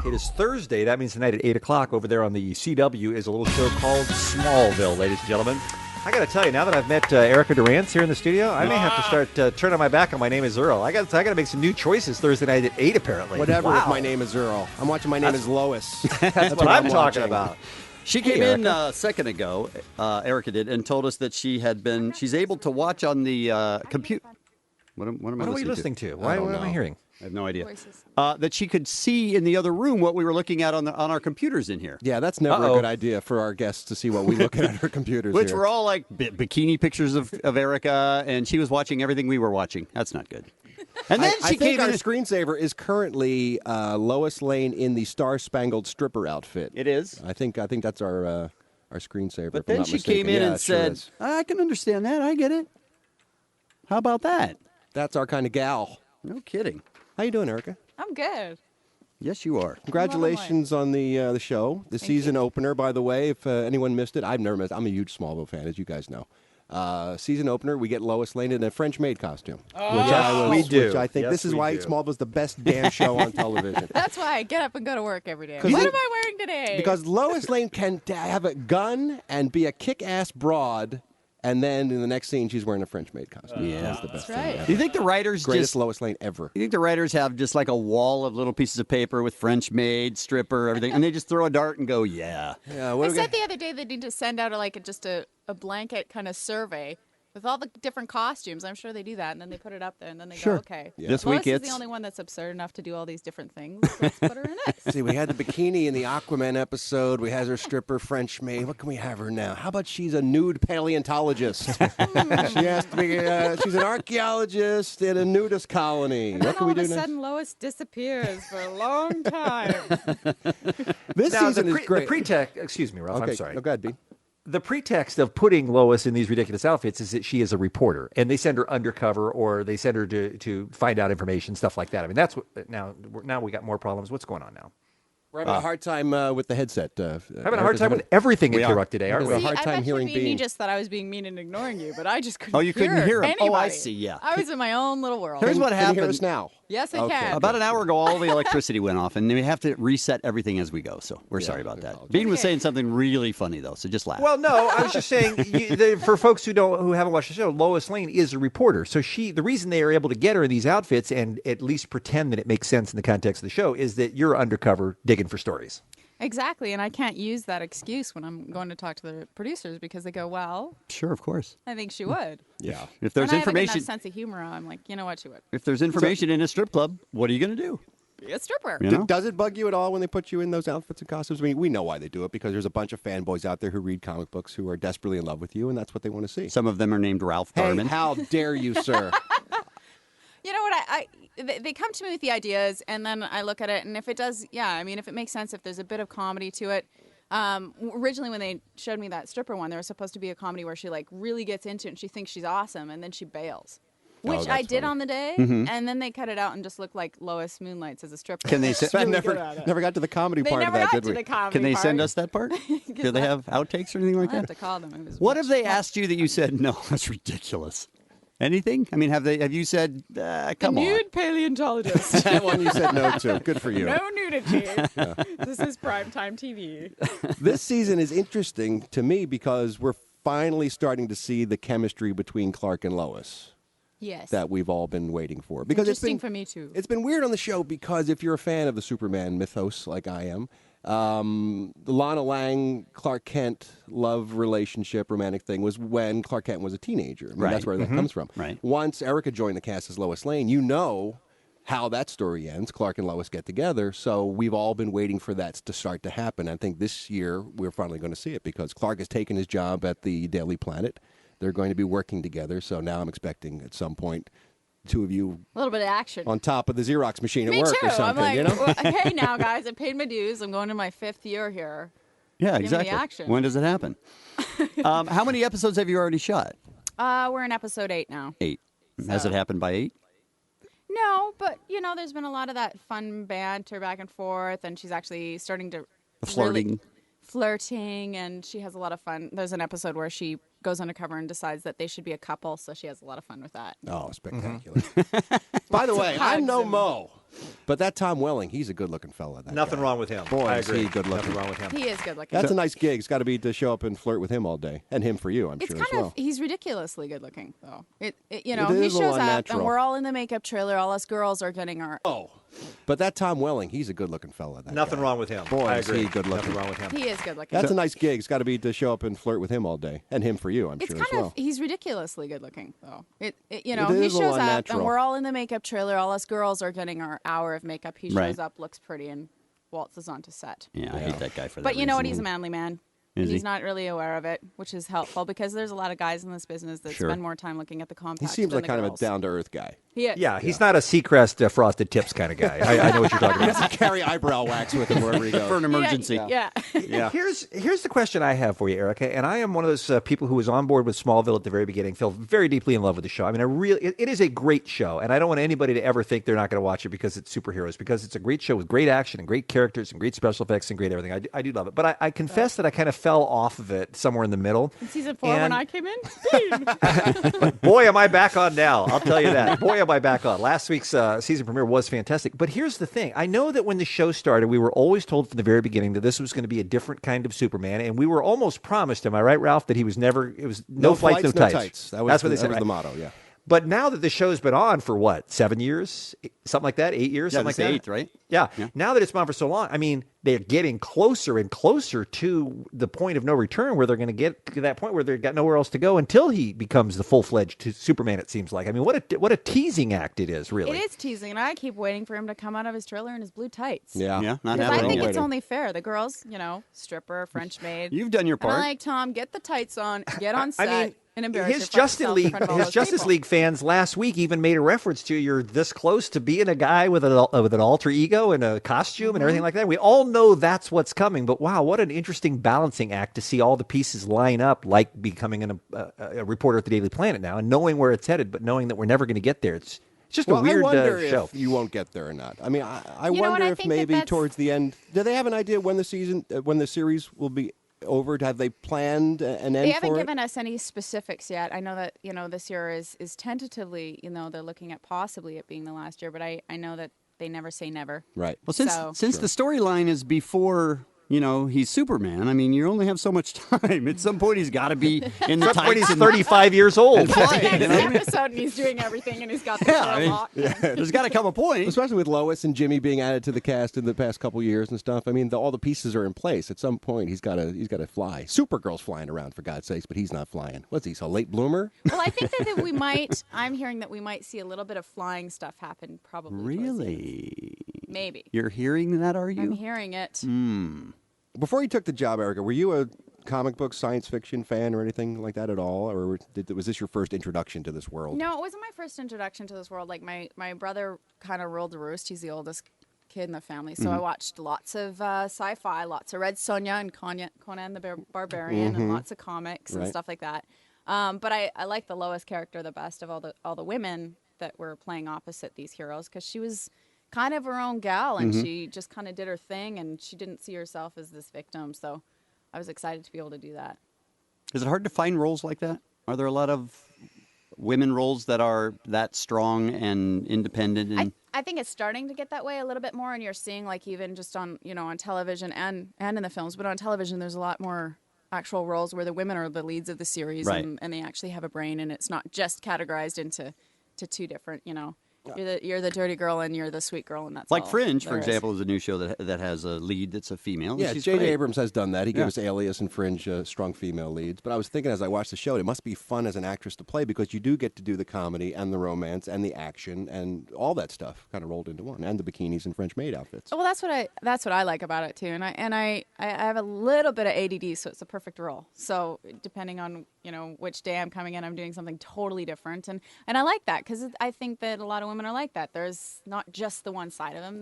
It is Thursday. That means tonight at 8 o'clock over there on the CW is a little show called Smallville, ladies and gentlemen. I got to tell you, now that I've met Erica Durance here in the studio, I may have to start turning my back on My Name is Earl. I got to make some new choices Thursday night at 8, apparently. Whatever if My Name is Earl. I'm watching My Name is Lois. That's what I'm talking about. She came in a second ago, Erica did, and told us that she's able to watch on the computer. What are we listening to? What am I hearing? I have no idea. That she could see in the other room what we were looking at on our computers in here. Yeah, that's never a good idea for our guests to see what we look at on our computers. Which here. were all like bikini pictures of Erica, and she was watching everything we were watching. That's not good. And then I think our screensaver is currently Lois Lane in the Star Spangled Stripper outfit. It is. I think that's our screensaver. But then she came in and said, "I can understand that. I get it. How about that?" That's our kind of gal. No kidding. How you doing, Erica? I'm good. Yes, you are. Congratulations on the show, the season opener. By the way, if anyone missed it, I've never missed. I'm a huge Smallville fan, as you guys know. Season opener, we get Lois Lane in a French maid costume, which I think this is why Smallville's the best damn show on television. That's why I get up and go to work every day. What am I wearing today? Because Lois Lane can have a gun and be a kick-ass broad. And then in the next scene, she's wearing a French maid costume. Yeah, that's the best thing ever. Do you think the writers greatest Lois Lane ever? You think the writers have just like a wall of little pieces of paper with French maid, stripper, everything, and they just throw a dart and go, yeah. I said the other day they need to send out just a blanket kind of survey with all the different costumes. I'm sure they do that, and then they put it up there, and then they go, okay. Yeah. This Lois week is the only one that's absurd enough to do all these different things. Let's put her in it. See, we had the bikini in the Aquaman episode. We had her stripper French maid. What can we have her now? How about she's a nude paleontologist? She has to be. She's an archaeologist in a nudist colony. What can we do now? All of a sudden, Lois disappears for a long time. This season is great. The pretext. Excuse me, Ralph. Okay. I'm sorry. No, go ahead, B. The pretext of putting Lois in these ridiculous outfits is that she is a reporter, and they send her undercover, or they send her to find out information, stuff like that. I mean, that's what now we got more problems. What's going on now? We're having a hard time with the headset. Having a hard time with everything in Rock today, aren't we? A hard time hearing Bean. Bean. You just thought I was being mean and ignoring you, but I just couldn't. Oh, you couldn't hear him. Anybody. Oh, I see. Yeah. I was in my own little world. Here's what Can happened. you hear us now? Yes, I can. About an hour ago, all the electricity went off, and we have to reset everything as we go. So we're sorry about that. Bean was saying something really funny though, so just laugh. Well, no, I was just saying for folks who haven't watched the show, Lois Lane is a reporter. So the reason they are able to get her in these outfits and at least pretend that it makes sense in the context of the show is that you're undercover digging for stories. Exactly, and I can't use that excuse when I'm going to talk to the producers because they go, well, sure, of course. I think she would. Yeah. If there's and information, I have a sense of humor. I'm like, you know what, she would. If there's information in a strip club, what are you going to do? Be a stripper. You know? Does it bug you at all when they put you in those outfits and costumes? I mean, we know why they do it, because there's a bunch of fanboys out there who read comic books who are desperately in love with you, and that's what they want to see. Some of them are named Ralph Garman. Hey, how dare you, sir? You know what? They come to me with the ideas, and then I look at it, and if it does, if it makes sense, if there's a bit of comedy to it. Originally, when they showed me that stripper one, there was supposed to be a comedy where she really gets into it, and she thinks she's awesome, and then she bails. Which I did on the day, and then they cut it out and just looked like Lois Moonlights as a stripper. Can they never got to the comedy part of that, did we? Can they send us that part? Do they have outtakes or anything like that? I have to call them. What have they asked you that you said, no, that's ridiculous? Anything? I mean, have you said, come on? Nude paleontologist. That one you said no to. Good for you. No nudity. This is primetime TV. This season is interesting to me because we're finally starting to see the chemistry between Clark and Lois. Yes. That we've all been waiting for. Because interesting for me, too. It's been weird on the show because if you're a fan of the Superman mythos like I am, the Lana Lang, Clark Kent love relationship, romantic thing was when Clark Kent was a teenager. I mean, that's where that comes from. Right. Once Erica joined the cast as Lois Lane, you know how that story ends. Clark and Lois get together, so we've all been waiting for that to start to happen. I think this year we're finally going to see it because Clark has taken his job at the Daily Planet. They're going to be working together, so now I'm expecting at some point two of you a little bit of action on top of the Xerox machine at Me work too. or something. I'm like, you know? well, hey, now, guys, I paid my dues. I'm going to my 5th year here. Yeah, Give me exactly. the action. When does it happen? How many episodes have you already shot? We're in episode 8 now. 8. Has it happened by 8? No, but, there's been a lot of that fun banter back and forth, and she's actually starting to flirting, and she has a lot of fun. There's an episode where she goes undercover and decides that they should be a couple, so she has a lot of fun with that. Oh, spectacular. By the way, I'm no Mo, But that Tom Welling, he's a good-looking fella. That Nothing guy. wrong with him. Boy, I is agree. he good looking. Nothing wrong with him. He is good looking. That's a nice gig. It's got to be to show up and flirt with him all day, and him for you, I'm It's sure kind as well. of he ridiculously good looking though. You It know, he is a shows lot up natural. and we're all in the makeup trailer. All us girls are getting our. Oh, but that Tom Welling, he's a good-looking fella. That Nothing guy. wrong with him. Boy, I is agree. he good looking. Nothing wrong with him. He is good looking. That's a nice gig. It's got to be to show up and flirt with him all day, and him for you, I'm It's sure kind as well. of he's ridiculously good looking though. You know, It he is a shows lot up natural. and we're all in the makeup trailer. All us girls are getting our hour of makeup. He shows Right. up, looks pretty, and waltzes onto set. Yeah, I hate that guy for that But you know what? reason. He's a manly man. Is He's he? not really aware of it, which is helpful because there's a lot of guys in this business that Sure. spend more time looking at the compact. He seems than like the kind of a girls. down-to-earth guy. He is. Yeah, he's not a Seacrest frosted tips kind of guy. I know what you're talking He about. doesn't carry eyebrow wax with him wherever he goes. For an emergency. Yeah. Yeah. Here's the question I have for you, Erica, and I am one of those people who was on board with Smallville at the very beginning, fell very deeply in love with the show. I mean, it is a great show, and I don't want anybody to ever think they're not going to watch it because it's superheroes, because it's a great show with great action and great characters and great special effects and great everything. I do love it, but I confess that I kind of fell off of it somewhere in the middle. In season 4, when And- I came in, Boy, am I back on now. I'll tell you that. Boy, am I back on. Last week's season premiere was fantastic. But here's the thing. I know that when the show started, we were always told from the very beginning that this was going to be a different kind of Superman. And we were almost promised, am I right, Ralph, that he was never, it was no flights, no tights. That was That's what they that said. was right? the motto, yeah. But now that the show's been on for what, 7 years? Something like that? 8 years? Yeah, Something this like is that? eighth, right? Yeah. Yeah. Now that it's been on for so long, I mean, they're getting closer and closer to the point of no return where they're going to get to that point where they've got nowhere else to go until he becomes the full-fledged Superman, it seems like. I mean, what a teasing act it is, really. it is teasing, and I keep waiting for him to come out of his trailer in his blue tights. Yeah. Yeah, not Because I happening think yet. it's only fair. The girls, you know, stripper, French maid. You've done your And I'm part. like, Tom, get the tights on, get on set, I mean, and embarrass his yourself Justice in League, front of all his those Justice people. League fans last week even made a reference to you're this close to being a guy with an alter ego and a costume and everything like that. We all know that's what's coming, but wow, what an interesting balancing act to see all the pieces line up, like becoming a reporter at the Daily Planet now and knowing where it's headed, but knowing that we're never going to get there. It's just a weird I wonder show. if you won't get there or not. I mean, I You know what, wonder I if think that maybe that's- towards the end, do they have an idea when the series will be over? Have they planned an end They haven't for given us any specifics yet. I know that, you know, this year is tentatively, you know, they're looking at possibly it being the last year, but I know that they never say never. it? Right. Well, since So- since the storyline is before, you know, he's Superman, I mean, you only have so much time. At some point, he's got to be in the When tights. he's and- 35 years old. Next episode, and he's doing everything, and he's got the Yeah, I mean, lock. There's got to come a point. Especially with Lois and Jimmy being added to the cast in the past couple years and stuff. I mean, all the pieces are in place. At some point, he's got to fly. Supergirl's flying around, for God's sakes, but he's not flying. What's he, a late bloomer? Well, I think that we might. I'm hearing that we might see a little bit of flying stuff happen. Probably. towards the end. Really? Maybe. You're hearing that, are I'm you? hearing it. Before you took the job, Erica, were you a comic book science fiction fan or anything like that at all? Or was this your first introduction to this world? No, it wasn't my first introduction to this world. Like my brother kind of ruled the roost. He's the oldest kid in the family, so I watched lots of sci-fi, lots of Red Sonja and Conan the Barbarian, and lots of comics and Right. stuff like that. But I like the Lois character the best of all the women that were playing opposite these heroes, because she was kind of her own gal, and she just kind of did her thing, and she didn't see herself as this victim. So I was excited to be able to do that. Is it hard to find roles like that? Are there a lot of women roles that are that strong and independent? And I think it's starting to get that way a little bit more, and you're seeing, like, even just on, you know, on television and in the films, but on television there's a lot more actual roles where the women are the leads of the series, Right. and they actually have a brain, and it's not just categorized into two different, you know, you're the dirty girl and you're the sweet girl, and that's like all Fringe, for there is. example, is a new show that has a lead that's a female. and Yeah, she's J.J. great. Abrams has done that. He gave Yeah. us Alias and Fringe strong female leads. But I was thinking as I watched the show, it must be fun as an actress to play because you do get to do the comedy and the romance and the action and all that stuff kind of rolled into one, and the bikinis and French maid outfits. Well, that's what I like about it too, and I have a little bit of ADD, so it's a perfect role. So depending on, you know, which day I'm coming in, I'm doing something totally different, and I like that because I think that a lot of women are like that. There's not just the one side of them.